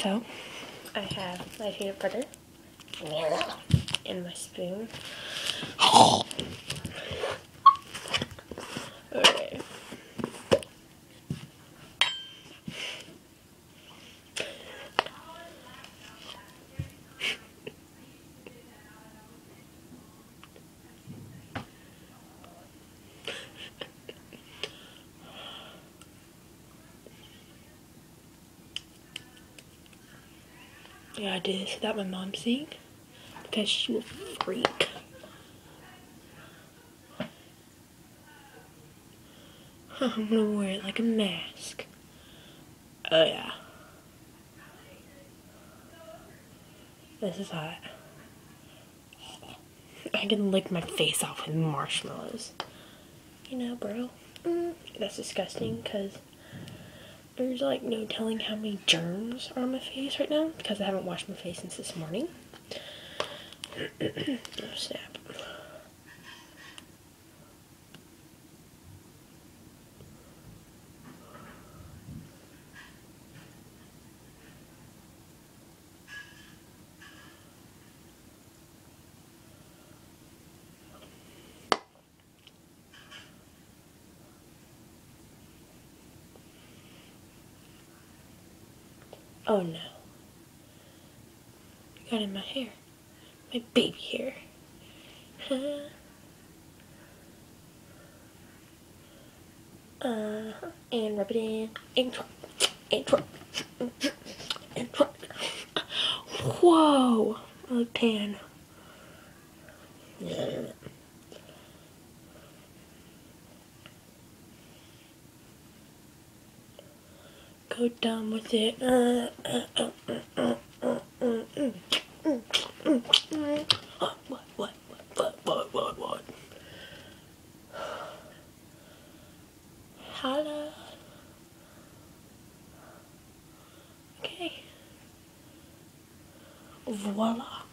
So, I have my peanut butter and my spoon. Okay. Yeah, I did this without my mom seeing because she will freak. I'm gonna wear it like a mask. Oh yeah. This is hot. I can lick my face off with marshmallows. You know, bro. That's disgusting because there's like no telling how many germs are on my face right now because I haven't washed my face since this morning. Oh, snap. Oh no. You got in my hair. My baby hair. And rub it in. And twirl. And twirl. And twirl. Whoa. I look tan. Go dumb with it. What? Hello. Okay. Voila.